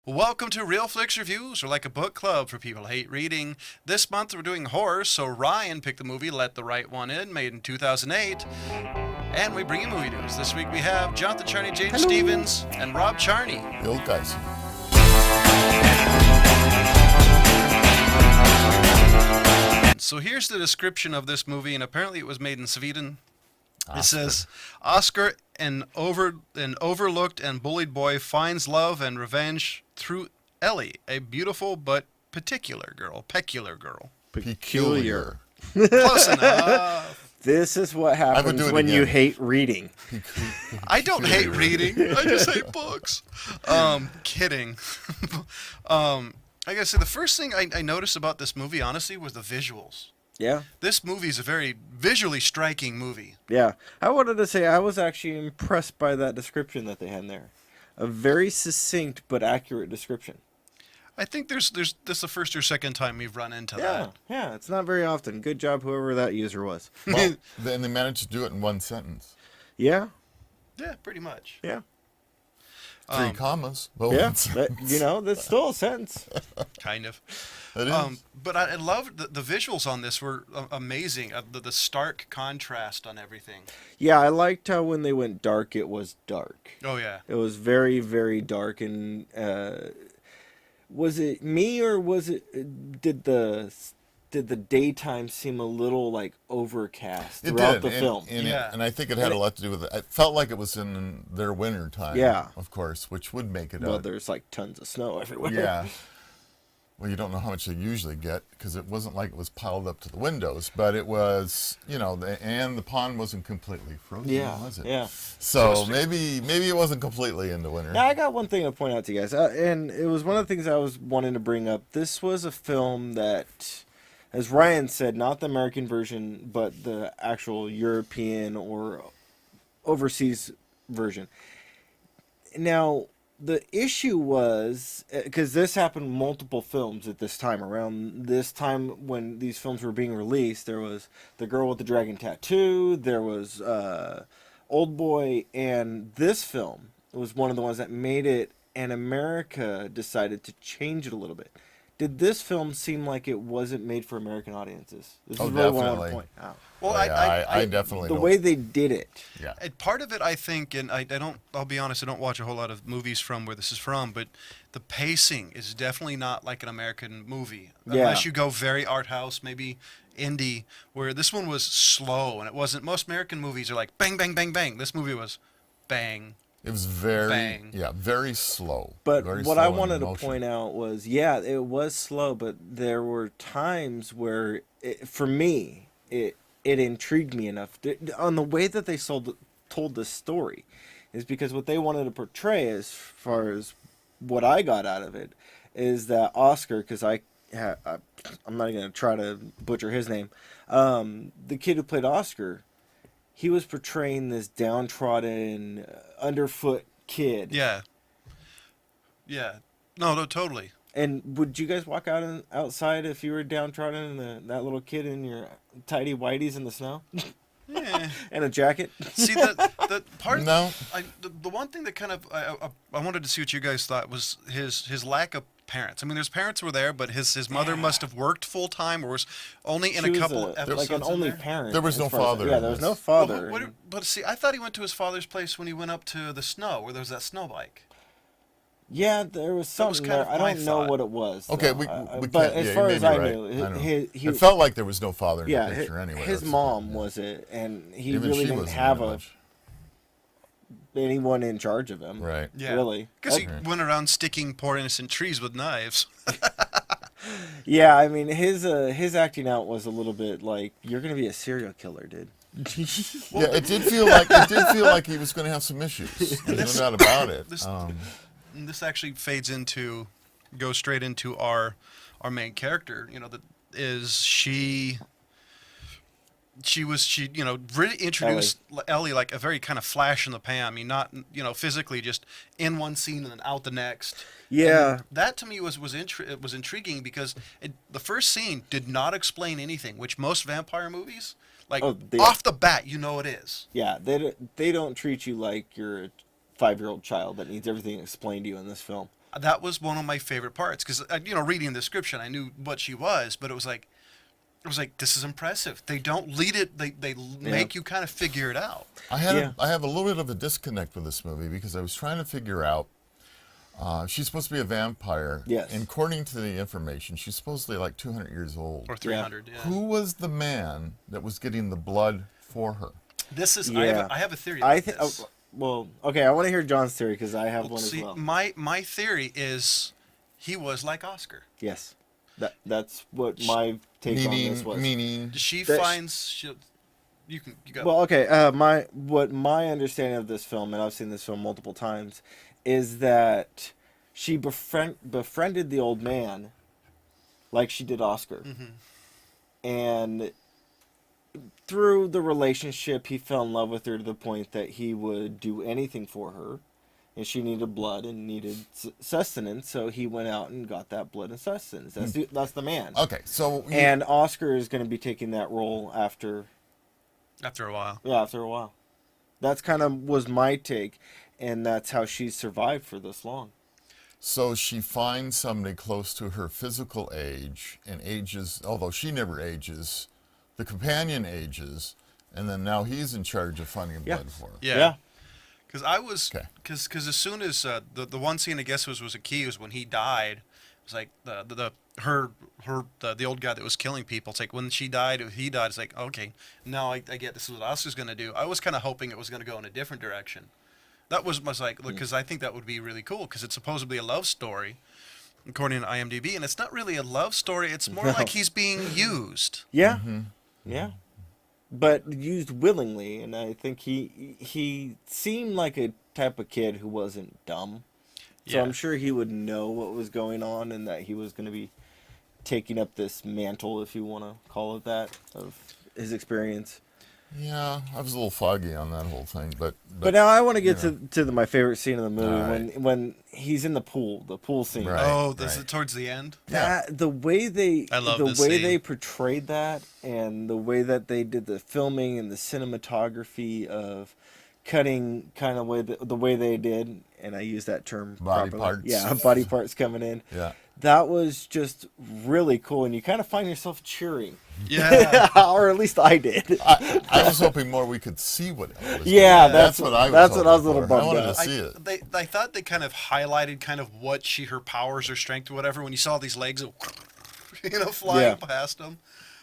Welcome to Real Flix Reviews, or like a book club for people who hate reading. This month we're doing horror, so Ryan picked the movie Let the Right One In, made in 2008. And we bring you movie news. This week we have Jonathan Charney, James Stevens, and Rob Charney. The old guys. So here's the description of this movie, and apparently it was made in Sweden. It says, Oscar, an overlooked and bullied boy, finds love and revenge through Ellie, a beautiful but peculiar girl. Peculiar. Close enough. This is what happens when you hate reading. I don't hate reading. I just hate books. Kidding. I gotta say, the first thing I noticed about this movie, honestly, was the visuals. Yeah. This movie is a very visually striking movie. Yeah. I wanted to say I was actually impressed by that description that they had there. A very succinct but accurate description. I think this is the first or second time we've run into that. Yeah, it's not very often. Good job, whoever that user was. Well, then they managed to do it in one sentence. Yeah. Yeah, pretty much. Yeah. 3 commas. But Yeah. one sentence. That's still a sentence. Kind of. It is. But I loved the visuals on this were amazing. The stark contrast on everything. Yeah, I liked how when they went dark, it was dark. Oh, yeah. It was very, very dark. And was it me or did the daytime seem a little like overcast throughout the film? And I think it had a lot to do with it. It felt like it was in their winter time. Yeah. Of course, which would make it. Well, there's like tons of snow everywhere. Yeah. Well, you don't know how much they usually get because it wasn't like it was piled up to the windows, but it was, and the pond wasn't completely frozen, was it? Yeah. So maybe it wasn't completely in the winter. Now, I got one thing to point out to you guys, and it was one of the things I was wanting to bring up. This was a film that, as Ryan said, not the American version, but the actual European or overseas version. Now, the issue was, because this happened multiple films at this time, around this time when these films were being released, there was The Girl with the Dragon Tattoo, there was Old Boy, and this film was one of the ones that made it, and America decided to change it a little bit. Did this film seem like it wasn't made for American audiences? This is really what I want to point out. Well, I definitely the don't. way they did it. Yeah. Part of it, I think, and I'll be honest, I don't watch a whole lot of movies from where this is from, but the pacing is definitely not like an American movie. Yeah. Unless you go very art house, maybe indie, where this one was slow, and it wasn't. Most American movies are like bang, bang, bang, bang. This movie was bang. It was very, bang. very slow. But very what slow I in wanted to motion. point out was, it was slow, but there were times where, for me, it intrigued me enough on the way that they told this story, is because what they wanted to portray, as far as what I got out of it, is that Oscar, because I'm not going to try to butcher his name, the kid who played Oscar, he was portraying this downtrodden, underfoot kid. Yeah. Yeah. No, totally. And would you guys walk outside if you were downtrodden and that little kid in your tidy whities in the snow? Yeah. And a jacket? See, the part. No. The one thing that kind of I wanted to see what you guys thought was his lack of parents. I mean, his parents were there, but his mother must have worked full time, or was only in a couple episodes. Like an only parent. There was no father. Yeah, there was no father. But see, I thought he went to his father's place when he went up to the snow, where there was that snow bike. Yeah, there was something there. I don't know what it was. Okay, though. we but can't, as far as I right. knew, it felt like there was no father in the picture anyway. His mom was it, and he Even really she didn't wasn't have that much. anyone in charge of him. Right. Yeah. Really. Because he went around sticking poor innocent trees with knives. Yeah, I mean, his acting out was a little bit like, you're gonna be a serial killer, dude. Yeah, it did feel like he was going to have some issues. There's no doubt about it. This actually goes straight into our main character. That is she really introduced Ellie like a very kind of flash in the pan. I mean, not physically, just in one scene and then out the next. Yeah. And that to me was intriguing because the first scene did not explain anything, which most vampire movies, off the bat, it is. Yeah, they don't treat you like you're a 5-year-old child that needs everything explained to you in this film. That was one of my favorite parts because reading the description, I knew what she was, but it was like this is impressive. They don't lead it. They make you kind of figure it out. I have a little bit of a disconnect with this movie because I was trying to figure out. She's supposed to be a vampire. Yes. And according to the information, she's supposedly like 200 years old. Or 300. Yeah. Who was the man that was getting the blood for her? This is. Yeah. I have a theory. About this. Well, okay. I want to hear John's theory because I have one See, as well. my theory is he was like Oscar. Yes, that's what my take on this was. Meaning, She That- finds. You go. Well, okay. My understanding of this film, and I've seen this film multiple times, is that she befriended the old man, like she did Oscar, and through the relationship, he fell in love with her to the point that he would do anything for her, and she needed blood and needed sustenance, so he went out and got that blood and sustenance. That's the man. okay, so And Oscar is going to be taking that role after After a while. Yeah, after a while. That's kind of was my take, and that's how she survived for this long. So she finds somebody close to her physical age and ages, although she never ages. The companion ages, and then now he's in charge of finding blood for her. Yeah. Because I was, Okay. because as soon as the one scene I guess was a key was when he died. It was like the old guy that was killing people. It's like when he died. It's like, okay, now I get this is what Oscar's gonna do. I was kind of hoping it was gonna go in a different direction. That was like, because I think that would be really cool because it's supposedly a love story, according to IMDb, and it's not really a love story. It's more like he's being used. Yeah, yeah, but used willingly, and I think he seemed like a type of kid who wasn't dumb. So Yeah. I'm sure he would know what was going on and that he was going to be taking up this mantle, if you want to call it that, of his experience. Yeah, I was a little foggy on that whole thing, but But now I want to get you to my favorite scene of the movie All right. when he's in the pool scene. Right. Oh, this is towards the end. The way I love the this way scene. they portrayed that and the way that they did the filming and the cinematography of cutting kind of the way they did, and I use that term Body properly. parts. Yeah, body parts coming in. yeah. That was just really cool, and you kind of find yourself cheering. Yeah. Or at least I did. I was hoping more we could see what it was. Yeah, doing. that's what I was. that's what I was a hoping little for. I bummed wanted out. to see it. I thought they kind of highlighted kind of what her powers or strength or whatever when you saw these legs, flying past them.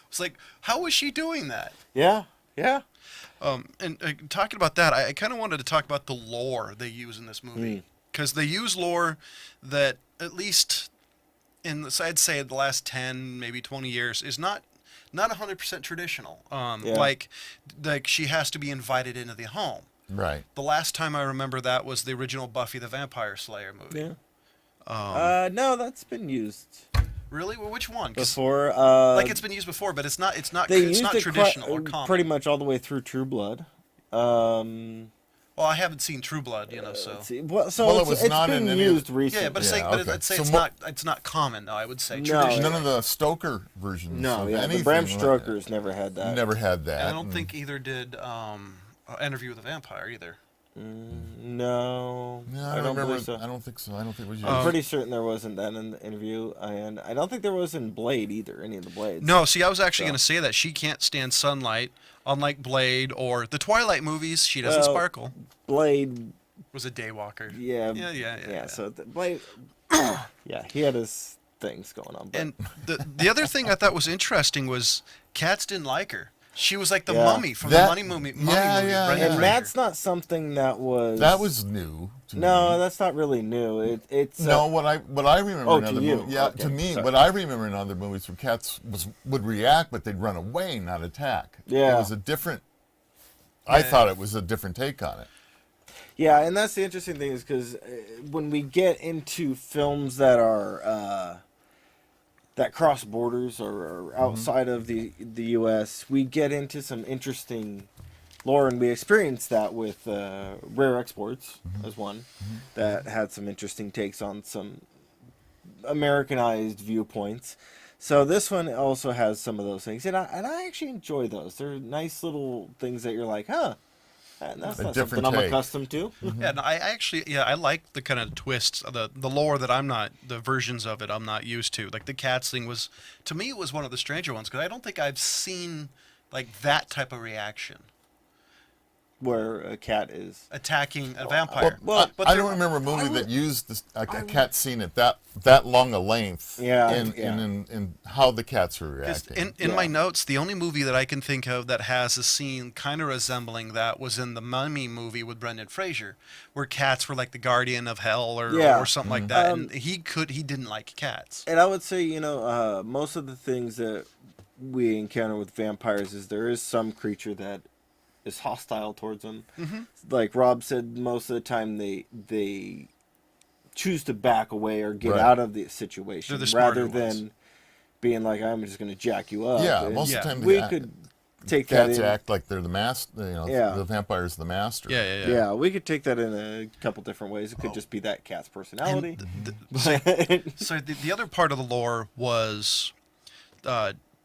It's like, how was she doing that? Yeah, yeah. And talking about that, I kind of wanted to talk about the lore they use in this movie because they use lore that at least I'd say the last 10, maybe 20 years is not 100% traditional. Like she has to be invited into the home. Right. The last time I remember that was the original Buffy the Vampire Slayer movie. Yeah. No, that's been used Really? Well, which one? 'Cause, before. like it's been used before, but it's not They it's used not it traditional or common. pretty much all the way through True Blood. Well, I haven't seen True Blood, so. Let's see. Well, it was it's not been in any- used recently. Yeah, but it's Yeah, like, okay. I'd say So it's not common though. I would say No, traditional. None of the Stoker versions. No, of yeah, anything the Bram like- Stoker's never had that. Never had that. And I don't think either did Interview with a Vampire either. No, No, I I don't don't remember. believe so. I don't think so. I don't think it was used. I'm pretty certain there wasn't that in the interview, and I don't think there was in Blade either. Any of the Blades. No, see, I was actually So. going to say that she can't stand sunlight, unlike Blade or the Twilight movies. She doesn't Well, sparkle. Blade. Was a daywalker. Yeah. Yeah. So Blade. Yeah, he had his things going on. But And the other thing I thought was interesting was cats didn't like her. She was like the Yeah. mummy from That- the Mummy movie. yeah, yeah, Brendan yeah. and Fraser. that's not something that was. That was new. To No, me. that's not really new. It's No, what I remember Oh, in to other you. movies, yeah, Okay, to me, sorry. what I remember in other movies from cats would react, but they'd run away, not attack. Yeah. It was a different. I thought it was a different take on it. Yeah, and that's the interesting thing is because when we get into films that are that cross borders or are outside of the U.S., we get into some interesting lore, and we experienced that with Rare Exports as one that had some interesting takes on some Americanized viewpoints. So this one also has some of those things, and I actually enjoy those. They're nice little things that you're like, huh. And that's A not different something I'm take. accustomed to. Yeah, no, I actually, I like the kind of twists, the lore that the versions of it I'm not used to. Like the cats thing was, to me, it was one of the stranger ones because I don't think I've seen like that type of reaction Where a cat is. attacking a vampire. Well, but I there- don't remember a movie that used a cat scene at that long a length. Yeah, In how the cats were 'cause reacting. in my notes, the only movie that I can think of that has a scene kind of resembling that was in the Mummy movie with Brendan Fraser, where cats were like the guardian of hell or something like that, and he didn't like cats. And I would say, most of the things that we encounter with vampires is there is some creature that is hostile towards them. Mm-hmm. Like Rob said, most of the time they choose to back away or get Right. out of the situation They're the smarter rather than ones. being like, I'm just going to jack you up. Yeah, And most Yeah. of the time we the could take that cats in. act like they're the master. Yeah. The vampire's the master. Yeah, we could take that in a couple different ways. It could just be that cat's personality. So the other part of the lore was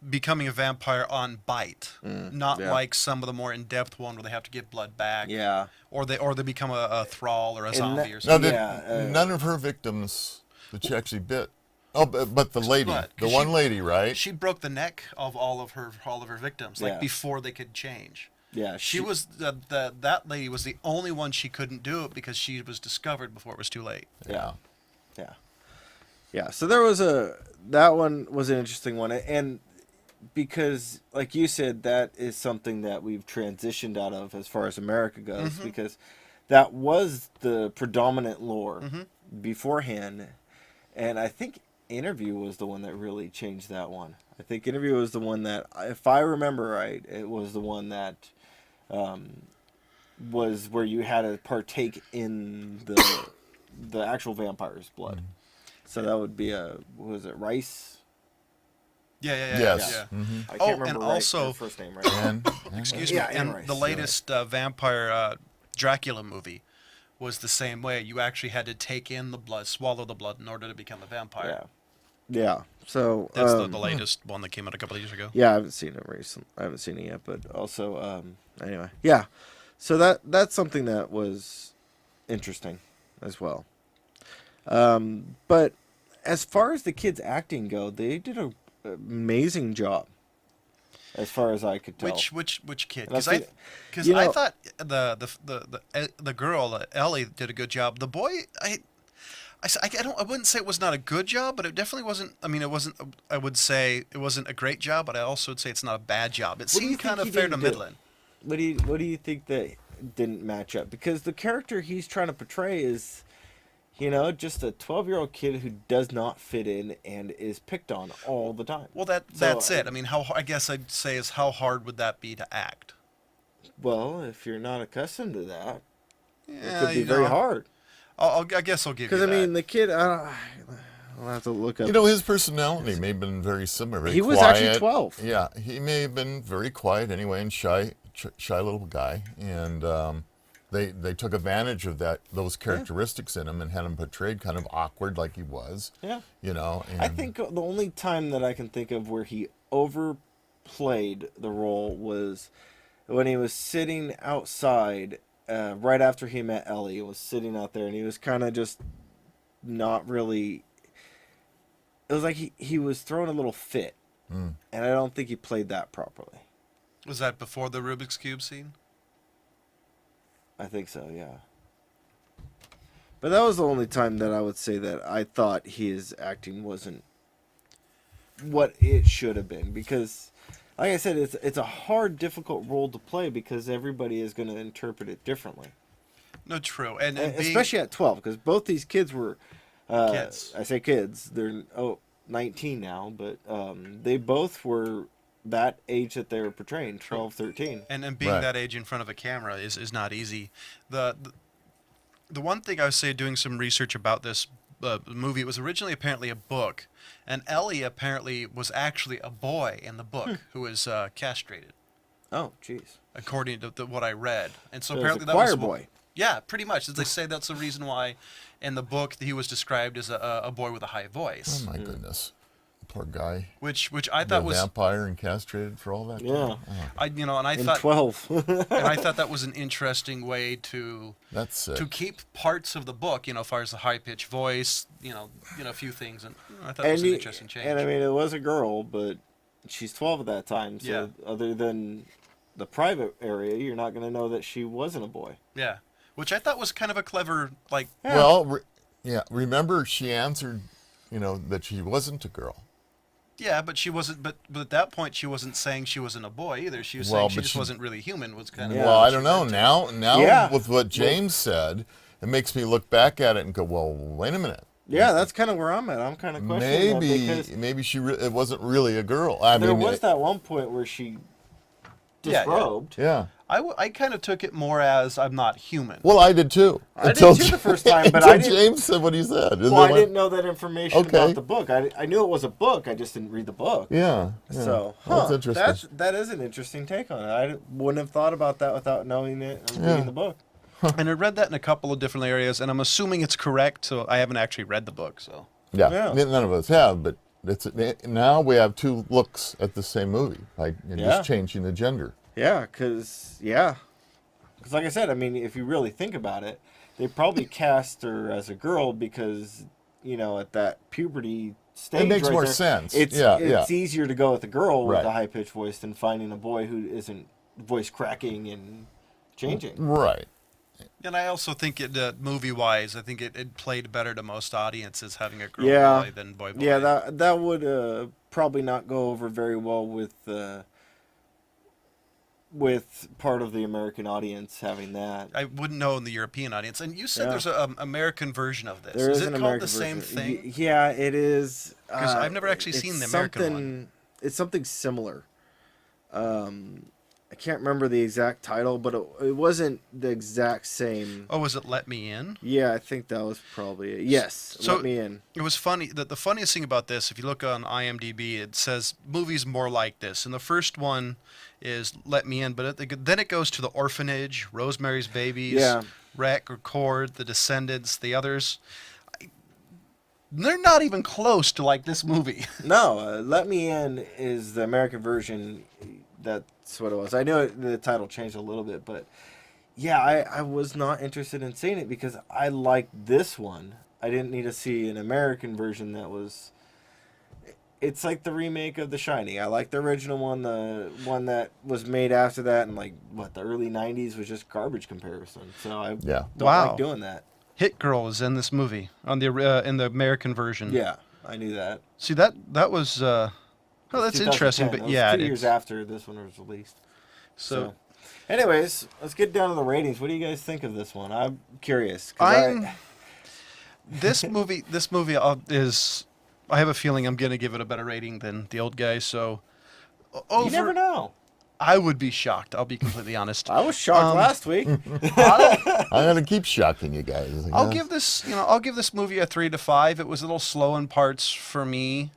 becoming a vampire on bite, not yeah. like some of the more in-depth one where they have to give blood back. Yeah. Or they become a thrall or a And zombie that- or Now, something. none of her victims that she actually bit. Oh, but the lady, blood, the 'cause one she- lady, right? She broke the neck of all of her victims, like Yeah. before they could change. Yeah, She was that lady was the only one she couldn't do it because she was discovered before it was too late. Yeah. Yeah. So there was that one was an interesting one, and because, like you said, that is something that we've transitioned out of as far as America goes, because that was the predominant lore beforehand, and I think Interview was the one that really changed that one. I think Interview was the one that, if I remember right, it was the one that was where you had to partake in the actual vampire's blood. So that would be what was it, Rice? Yeah. Yes. Yeah. I Oh, can't remember and her also- first name right. And Excuse Yeah, me. Anne And Rice, the yeah. latest vampire Dracula movie was the same way. You actually had to take in the blood, swallow the blood in order to become a vampire. Yeah. So That's the latest one that came out a couple of years ago. yeah, I haven't seen it recently. I haven't seen it yet, but also anyway, yeah. So that's something that was interesting as well. But as far as the kids acting go, they did an amazing job. As far as I could tell. Which kid? And I Because I think- thought the girl Ellie did a good job. The boy I wouldn't say it was not a good job, but it definitely wasn't. I mean, it wasn't. I would say it wasn't a great job, but I also would say it's not a bad job. It What do you seemed kind think of he fair to didn't do? middling. What do you think that didn't match up? Because the character he's trying to portray is, just a 12-year-old kid who does not fit in and is picked on all the time. Well, that's it. I mean, I guess I'd say is how hard would that be to act? Well, if you're not accustomed to that, it Yeah, could be very hard. I guess I'll give you Because that. I mean, the kid, I'll have to look up. his personality may have been very similar. Very He was quiet. actually 12. Yeah, he may have been very quiet anyway and shy little guy. And they took advantage of those characteristics in him and had him portrayed kind of awkward like he was. Yeah. And I think the only time that I can think of where he overplayed the role was when he was sitting outside right after he met Ellie. He was sitting out there and he was kind of just not really. It was like he was throwing a little fit, and I don't think he played that properly. Was that before the Rubik's Cube scene? I think so, yeah. But that was the only time that I would say that I thought his acting wasn't what it should have been. Because, like I said, it's a hard, difficult role to play because everybody is going to interpret it differently. No, true. And being, Especially at 12, because both these kids were... Kids. I say kids. They're 19 now, but they both were that age that they were portraying, 12, 13. and being Right. that age in front of a camera is not easy. The one thing I would say, doing some research about this movie, it was originally apparently a book, and Ellie apparently was actually a boy in the book who was castrated, Oh, jeez. according to what I read. And so So it was apparently a that was choir boy. Yeah, pretty much. As they say, that's the reason why in the book he was described as a boy with a high voice. Oh my goodness. Poor guy. which I The thought was vampire and castrated for all that. Yeah. time? and I In thought 12. and I thought that was an interesting way to That's sick. keep parts of the book, as far as the high pitched voice, a few things, and I thought it was an interesting change. And I mean, it was a girl, but she's 12 at that time. So Yeah. other than the private area, you're not going to know that she wasn't a boy. Yeah, which I thought was kind of a clever, like, Yeah. Well, remember she answered, that she wasn't a girl. yeah, but she wasn't. But at that point, she wasn't saying she wasn't a boy either. She was Well, saying she but just she- wasn't really human. Was kind of Yeah. Well, what I she don't know. meant to. Now Yeah. with what James said, it makes me look back at it and go, well, wait a minute. Yeah, that's kind of where I'm at. I'm kind of questioning that because Maybe it wasn't really a girl. I there mean, was that one point where she Yeah, yeah. disrobed. yeah. I kind of took it more as I'm not human. Well, I did too. I did too the first time, but I until didn't. James said what he said. And Well, then I went- didn't know that information Okay. about the book. I knew it was a book. I just didn't read the book. Yeah. So, That's interesting. that is an interesting take on it. I wouldn't have thought about that without knowing it and reading the book. And I read that in a couple of different areas, and I'm assuming it's correct. So I haven't actually read the book. So Yeah. Yeah. None of us have, but now we have two looks at the same movie, and Yeah. just changing the gender. Yeah, because like I said, I mean, if you really think about it, they probably cast her as a girl because at that puberty stage, It makes right more there, sense. It's Yeah. easier to go with a girl with Right. a high pitched voice than finding a boy who isn't voice cracking and changing. Right. And I also think it, movie-wise, I think it played better to most audiences having a girl Yeah. boy than boy. Yeah, that would probably not go over very well with part of the American audience having that. I wouldn't know in the European audience. And you said Yeah. there's an American version of this. There is is it an called American the same version. thing? Yeah, it is. 'Cause I've never actually seen the American one. It's something similar. I can't remember the exact title, but it wasn't the exact same. Oh, was it Let Me In? Yeah, I think that was probably it. Yes, So- Let Me In. It was funny. The funniest thing about this, if you look on IMDb, it says movies more like this. And the first one is Let Me In, but then it goes to The Orphanage, Rosemary's Babies, Yeah. Wreck, Record, The Descendants, the others. They're not even close to like this movie. No, Let Me In is the American version. That's what it was. I knew the title changed a little bit, but yeah, I was not interested in seeing it because I liked this one. I didn't need to see an American version that was. It's like the remake of The Shining. I like the original one. The one that was made after that in the early '90s was just garbage comparison. So I don't Wow. like doing that. Hit Girl is in this movie on the in the American version. Yeah, I knew that. See that was that's 2010. interesting, but That was yeah, 2 it years is. after this one was released. So Anyways, let's get down to the ratings. What do you guys think of this one? I'm curious. 'Cause this movie is. I have a feeling I'm gonna give it a better rating than the old guy. So you never know. I would be shocked. I'll be completely honest. I was shocked last week. I'm gonna keep shocking you guys. I'll give this. I'll give this movie a 3 to 5. It was a little slow in parts for me.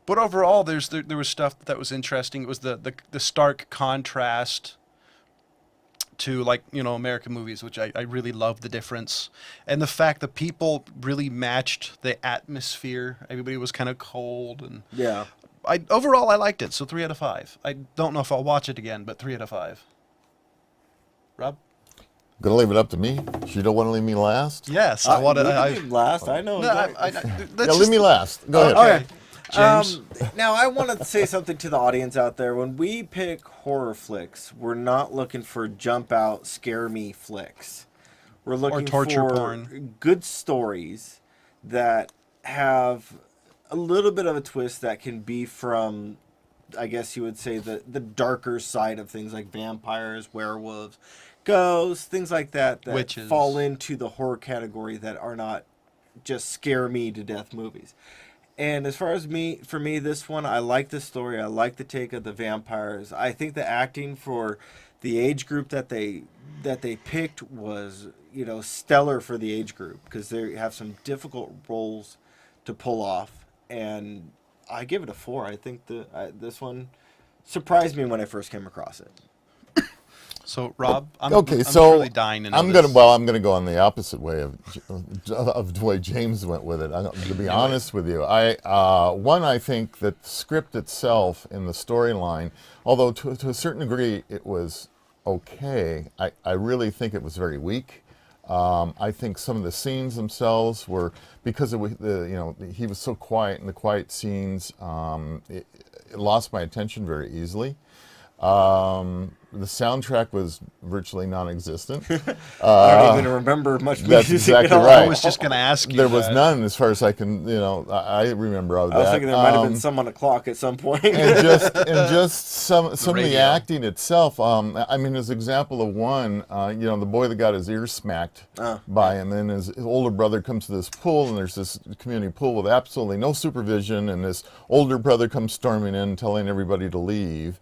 But overall, there was stuff that was interesting. It was the stark contrast to American movies, which I really love the difference, and the fact that people really matched the atmosphere. Everybody was kind of cold, and Yeah. overall I liked it. So 3 out of 5. I don't know if I'll watch it again, but 3 out of 5. Rob? Gonna leave it up to me. You don't want to leave me last? Yes, I want to. Last. I know. No, exactly. Yeah, leave me last. Go ahead. Okay. James? Now, I want to say something to the audience out there. When we pick horror flicks, we're not looking for jump out, scare me flicks. We're looking torture for porn. good stories that have a little bit of a twist that can be from, I guess you would say, the darker side of things like vampires, werewolves, ghosts, things like that Witches. fall into the horror category that are not just scare me to death movies. And as far as for me, this one, I like the story. I like the take of the vampires. I think the acting for the age group that they picked was, stellar for the age group because they have some difficult roles to pull off. And I give it a 4. I think this one surprised me when I first came across it. So, Rob, I'm so truly dying to know I'm this. gonna go on the opposite way of the way James went with it. To be honest with you, I think that the script itself and the storyline, although to a certain degree it was okay, I really think it was very weak. I think some of the scenes themselves were, because he was so quiet in the quiet scenes, it lost my attention very easily. The soundtrack was virtually non-existent. I don't even remember much music That's exactly at all. right. I was just going to ask you. There was that. none, as far as I can. I remember of that. I was thinking there might have been some on the clock at some point. and just some of the radio. acting itself. I mean, as an example of one, the boy that got his ears smacked by him, and his older brother comes to this pool, and there's this community pool with absolutely no supervision, and this older brother comes storming in, telling everybody to leave.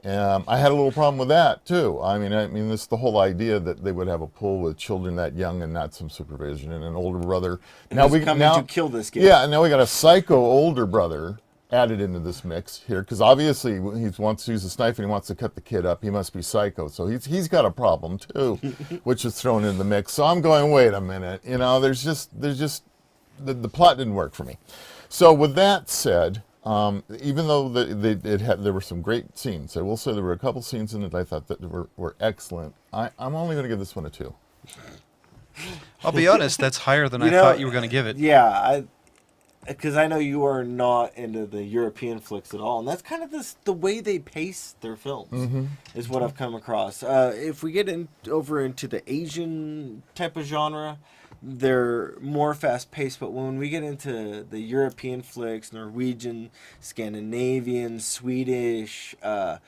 I had a little problem with that too. I mean, this the whole idea that they would have a pool with children that young and not some supervision, and an older brother. Now we coming to kill this kid. Yeah, and now we got a psycho older brother added into this mix here, because obviously he wants to use a knife and he wants to cut the kid up. He must be psycho, so he's got a problem too, which is thrown in the mix. So I'm going, wait a minute, there's just the plot didn't work for me. So with that said. Even though there were some great scenes, I will say there were a couple scenes in it I thought that were excellent. I'm only going to give this one a 2. I'll be honest, that's higher than I thought you were going to give it. Yeah, because I know you are not into the European flicks at all, and that's kind of the way they pace their films, is what I've come across. If we get over into the Asian type of genre, they're more fast-paced, but when we get into the European flicks, Norwegian, Scandinavian, Swedish, I'll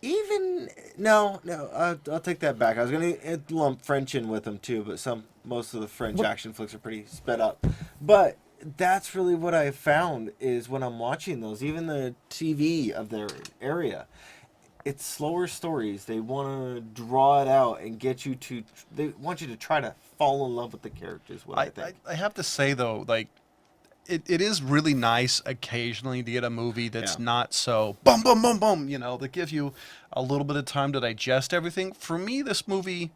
take that back. I was going to lump French in with them too, but most of the French action flicks are pretty sped up. But that's really what I found is when I'm watching those, even the TV of their area, it's slower stories. They want to draw it out and they want you to try to fall in love with the characters. I think. I have to say though, like, it is really nice occasionally to get a movie that's not so boom, boom, boom, boom, that gives you a little bit of time to digest everything. For me, this movie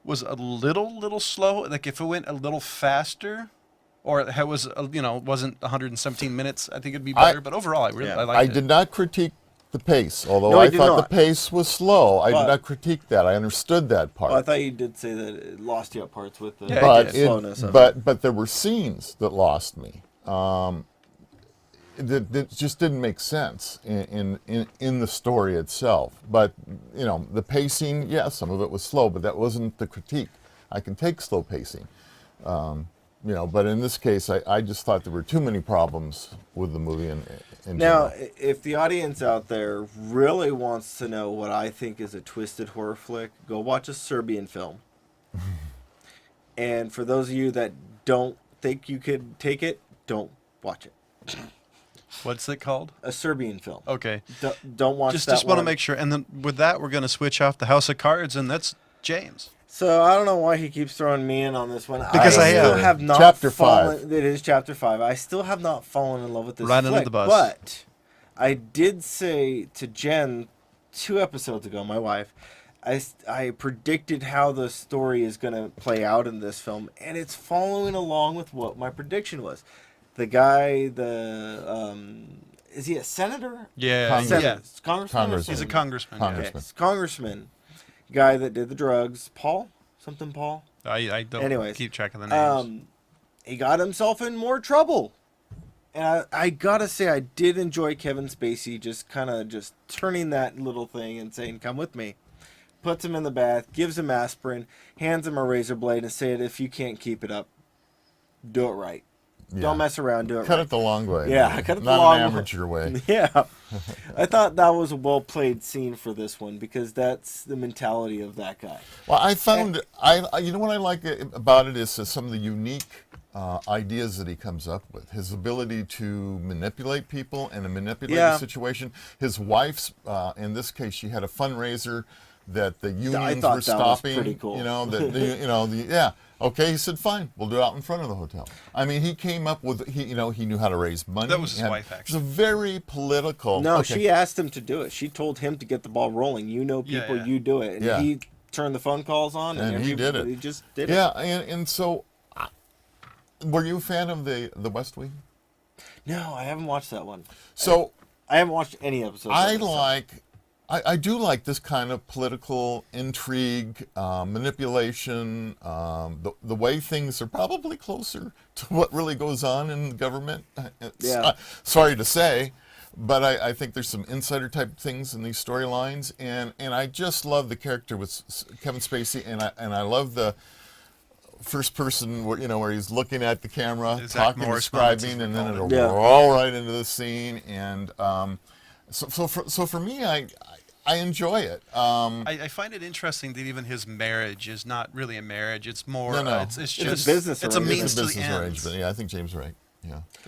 was a little slow. Like, if it went a little faster, or it was, wasn't 117 minutes, I think it'd be better. But overall, I liked it. I did not critique the pace, although I thought the pace was slow. I did not critique that. I understood that part. Well, I thought you did say that it lost you at parts with the slowness of it. But there were scenes that lost me. That just didn't make sense in the story itself. But, the pacing, some of it was slow, but that wasn't the critique. I can take slow pacing. But in this case, I just thought there were too many problems with the movie in Now, general. if the audience out there really wants to know what I think is a twisted horror flick, go watch a Serbian film. And for those of you that don't think you could take it, don't watch it. What's it called? A Serbian film. Okay. Don't watch that Just want to one. make sure. And then with that, we're going to switch off the House of Cards, and that's James. So I don't know why he keeps throwing me in on this one. Because I still have not Chapter fallen. 5. It is chapter 5. I still have not fallen in love with this Right flick, under the bus. But I did say to Jen 2 episodes ago, my wife, I predicted how the story is going to play out in this film, and it's following along with what my prediction was. The guy, is he a senator? Yeah. Congressman. He's a congressman. Okay. Congressman. Guy that did the drugs, Paul. I don't Anyways, keep track of the names. He got himself in more trouble. And I gotta say, I did enjoy Kevin Spacey just turning that little thing and saying, come with me. Puts him in the bath, gives him aspirin, hands him a razor blade and said, if you can't keep it up, do it right. Yeah. Don't mess around, do it Cut right. it the long way. Yeah, cut it the Not long an way. amateur way. Yeah. I thought that was a well-played scene for this one because that's the mentality of that guy. Well, I found, what I like about it is some of the unique ideas that he comes up with. His ability to manipulate people and to manipulate a situation. His wife's, in this case, she had a fundraiser that the unions were stopping. Was pretty cool. Okay, he said, fine, we'll do it out in front of the hotel. I mean, he came up with, he knew how to raise money. That was his wife, actually. It was a very political. No, she asked him to do it. She told him to get the ball rolling. You know people, you do it. And he turned the phone calls on, And he did it. He just did it. Yeah, and so, were you a fan of the West Wing? No, I haven't watched that one. So I haven't watched any episodes. I do like this kind of political intrigue, manipulation, the way things are probably closer to what really goes on in government. Sorry to say, but I think there's some insider type things in these storylines, and I just love the character with Kevin Spacey, and I love the first person where he's looking at the camera, talking, describing, and then it'll roll right into the scene, and so for me, I enjoy it. I find it interesting that even his marriage is not really a marriage. It's more. It's just a business. It's a means to the business end. arrangement. Yeah, I think James is right.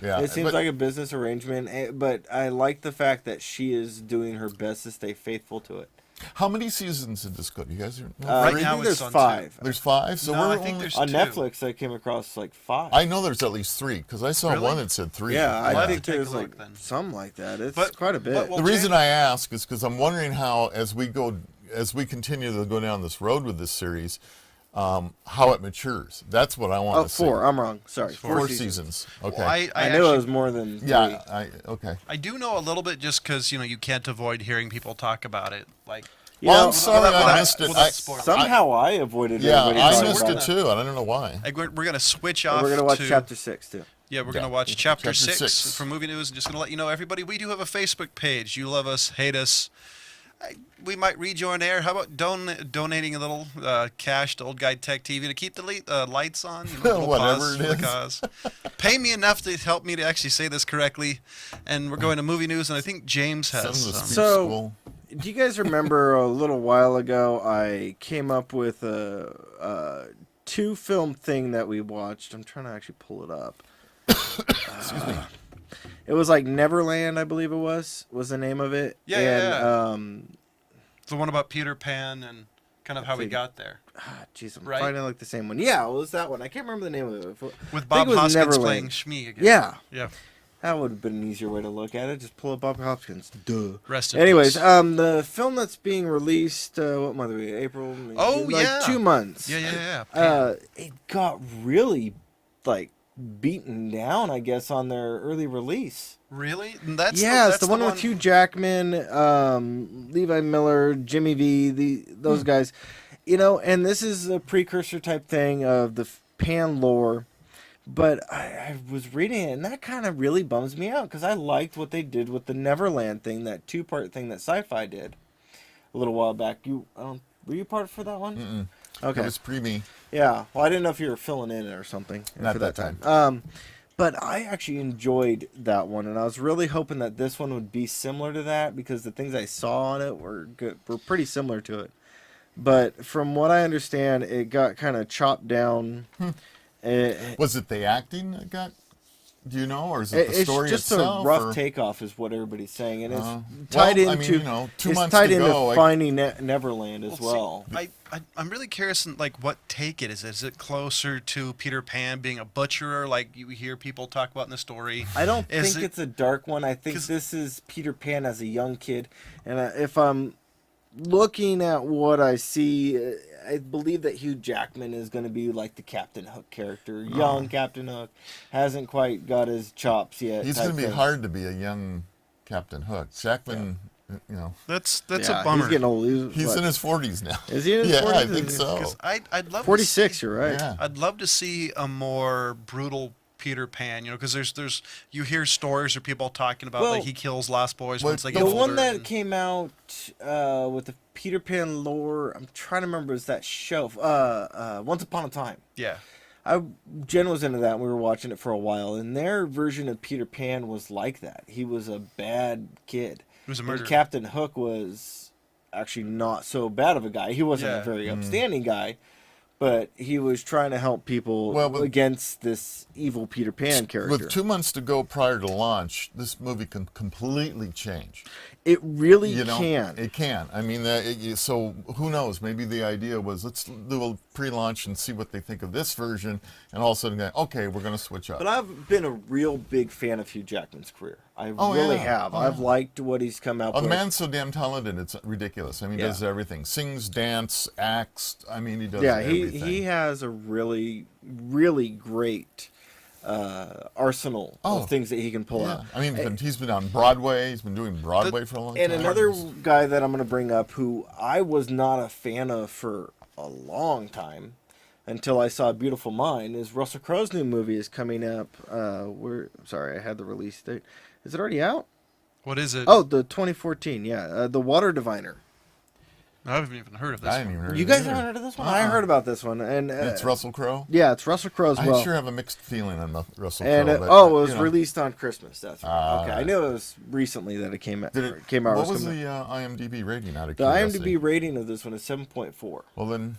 Yeah. It seems like a business arrangement, but I like the fact that she is doing her best to stay faithful to it. How many seasons did this go? You guys know? Right I now think it's there's on 5. There's 5. So No, we're I think there's on 2. Netflix. I came across like 5. I know there's at least 3 because I saw Really? one that said 3. Yeah, I'll I have think to take a there's look like then. something like that. It's But- quite a bit. but- well, The reason James- I ask is because I'm wondering how, as we continue to go down this road with this series, how it matures. That's what I want to see. 4. I'm wrong. Sorry. 4 seasons. Okay. Well, I I knew actually, it was more than 3. yeah. Okay. I do know a little bit just because you can't avoid hearing people talk about it. Like You Well, know, I'm sorry without- I missed it. without I- spoiling. Somehow I avoided Yeah, everybody I talking missed about it too, and I don't know why. we're gonna switch off. We're going to watch to, chapter 6 too. Yeah, we're Yeah. gonna watch chapter Chapter 6 6. for movie news. Just gonna let you know, everybody, we do have a Facebook page. You love us, hate us. We might rejoin air. How about donating a little cash to Old Guy Tech TV to keep the lights on? A little Whatever pause it for the is. cause. Pay me enough to help me to actually say this correctly. And we're going to movie news, and I think James has Some of the some. speech So- school. Do you guys remember a little while ago I came up with a 2-film thing that we watched? I'm trying to actually pull it up. Excuse me. It was like Neverland, I believe it was the name of it. Yeah. And The one about Peter Pan and kind of how we think- got there. jeez, I'm Right. finding like the same one. Yeah, it was that one. I can't remember the name of it. With I Bob think it was Hoskins Neverland. playing Shmi again. Yeah, Yeah. that would have been an easier way to look at it. Just pull up Bob Hopkins. Duh. Rest in Anyways, peace. the film that's being released, what month are we? April? May, Oh, like yeah. 2 months. Yeah. Pan. It got really like beaten down, I guess, on their early release. Really? It's That's the one with Hugh Jackman, Levi Miller, Jimmy V, those guys. And this is a precursor type thing of the Pan lore. But I was reading it, and that kind of really bums me out because I liked what they did with the Neverland thing, that 2-part thing that Sci-Fi did a little while back. Were you part for that one? Mm-mm. Okay. It was pre-me. Yeah. Well, I didn't know if you were filling in or something. Not for that time. But I actually enjoyed that one, and I was really hoping that this one would be similar to that because the things I saw on it were pretty similar to it. But from what I understand, it got kind of chopped down. Was it the acting that got? Do you know, or is it the It's story just itself? a rough or? takeoff, is what everybody's saying, and it's Well, tied I into mean, 2 it's months tied to into go. Finding Neverland as well. See, I'm really curious in like what take it is. Is it closer to Peter Pan being a butcherer, like you hear people talk about in the story? I don't Is think it- it's a dark one. I think 'cause- this is Peter Pan as a young kid, and if I'm looking at what I see, I believe that Hugh Jackman is going to be like the Captain Hook character. Young Captain Hook hasn't quite got his chops yet. He's type going to be thing. hard to be a young Captain Hook. Jackman, That's Yeah, a bummer. He's getting old. he's what? in his 40s now. Is he in his Yeah, 40s? I think so. 'Cause I'd love 46. To see, You're right. Yeah. I'd love to see a more brutal Peter Pan. Because there's you hear stories or people talking about Well, like he kills Lost Boys well, once they The get older. one that and- came out with the Peter Pan lore, I'm trying to remember, is that show, Once Upon a Time. yeah. Jen was into that, and we were watching it for a while, and their version of Peter Pan was like that. He was a bad kid. It was a And murderer. Captain Hook was actually not so bad of a guy. He wasn't Yeah. a very upstanding guy, but he was trying to help people Well, but- against this evil Peter Pan character. With 2 months to go prior to launch, this movie can completely change. It really You know, can. it can. I mean, so who knows? Maybe the idea was let's do a pre-launch and see what they think of this version, and all of a sudden, okay, we're going to switch up. But I've been a real big fan of Hugh Jackman's career. I Oh, really yeah. have. Oh, I've yeah. liked what he's come out Oh, the with. man's so damn talented, it's ridiculous. I mean, he Yeah. does everything. Sings, dance, acts. I mean, he does Yeah, everything. he has a really, really great arsenal of things that he can pull out. I mean, he's been on Broadway. He's been doing Broadway for a long And time. another guy that I'm going to bring up who I was not a fan of for a long time until I saw Beautiful Mind is Russell Crowe's new movie is coming up. Sorry, I had the release date. Is it already out? What is it? Oh, the 2014. Yeah, The Water Diviner. I haven't even heard of this. I hadn't even heard You of it guys either. haven't heard of this one? I heard about this one, and It's Russell Crowe? yeah, it's Russell Crowe as well. I sure have a mixed feeling on Russell And Crowe. it but, was you know. released on Christmas. That's right. Okay, I knew it was recently that it came out. Came out. What was coming the IMDb rating out of The curiosity? IMDb rating of this one is 7.4. Well, then,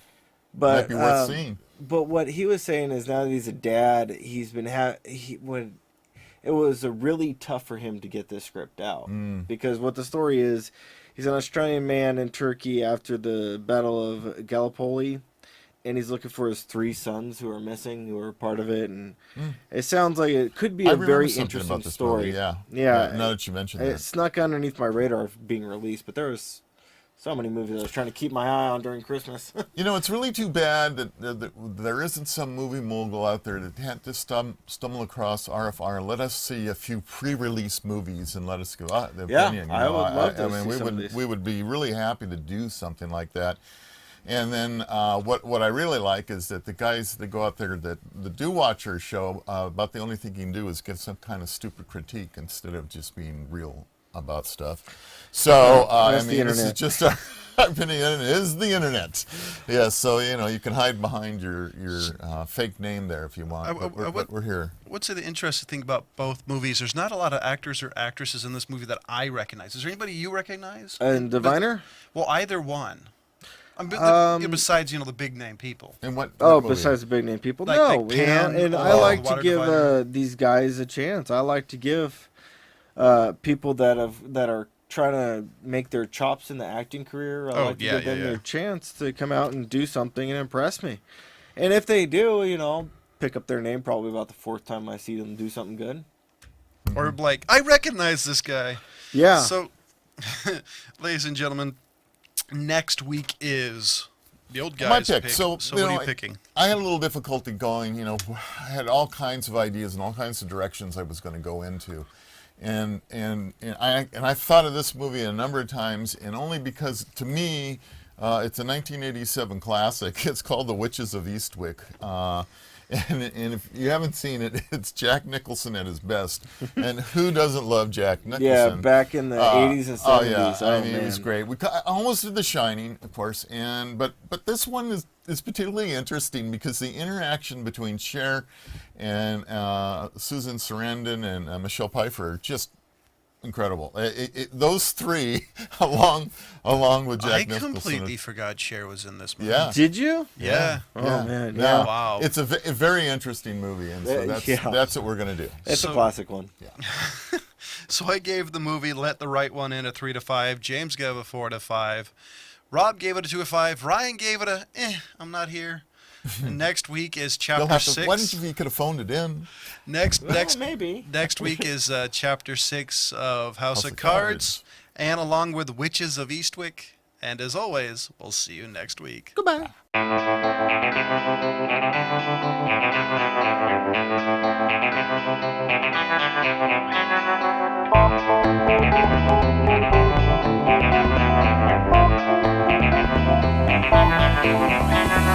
But might be worth seeing. But what he was saying is now that he's a dad, he's been it was really tough for him to get this script out because what the story is, he's an Australian man in Turkey after the Battle of Gallipoli, and he's looking for his 3 sons who are missing, who are part of it, and it sounds like it could be I a remember very something interesting about this story. movie, yeah. Yeah. Now that you mentioned It that. snuck underneath my radar of being released, but there was so many movies I was trying to keep my eye on during Christmas. You know, it's really too bad that there isn't some movie mogul out there that can't just stumble across RFR. Let us see a few pre-release movies and let us go. The Yeah, opinion, I would love to I mean, see some of these. we would be really happy to do something like that. And then what I really like is that the guys that go out there that do watch our show, about the only thing you can do is give some kind of stupid critique instead of just being real about stuff. So I mean, this is just our opinion. It is the internet. Yeah, so you know you can hide behind your fake name there if you want. But we're here. What's the interesting thing about both movies? There's not a lot of actors or actresses in this movie that I recognize. Is there anybody you recognize? And Diviner? Well, either one. Besides, the big name people. And what movie? Besides the big name people, Like no. Pan And or I like Water to give Diviner. these guys a chance. I like to give people that are trying to make their chops in the acting career. I like to give them their chance to come out and do something and impress me. And if they do, I'll pick up their name probably about the 4th time I see them do something good. Or like, I recognize this guy. Yeah. So, ladies and gentlemen, next week is the old My guy's pick. pick. So, what are you picking? I had a little difficulty going. I had all kinds of ideas and all kinds of directions I was going to go into, and I thought of this movie a number of times, and only because to me, it's a 1987 classic. It's called The Witches of Eastwick. And if you haven't seen it, it's Jack Nicholson at his best. And who doesn't love Jack Nicholson? Yeah, back in the 80s and 70s. Oh, yeah. I mean, man. it was great. I almost did The Shining, of course. But this one is particularly interesting because the interaction between Cher and Susan Sarandon and Michelle Pfeiffer are just incredible. Those three, along with Jack Nicholson. I completely forgot Cher was in this movie. Yeah. Did you? Yeah. Oh, man. Yeah. Yeah. Wow. It's a very interesting movie, and so that's what we're going to do. It's a So- classic one. Yeah. So I gave the movie Let the Right One In a 3 to 5. James gave it a 4 to 5. Rob gave it a 2 to 5. Ryan gave it a I'm not here. And next week is You'll chapter have to, 6. why didn't you could have phoned it in? Next Maybe. next week is chapter 6 of House of of Cards, and along with Witches of Eastwick. And as always, we'll see you next week. Goodbye. Thank you.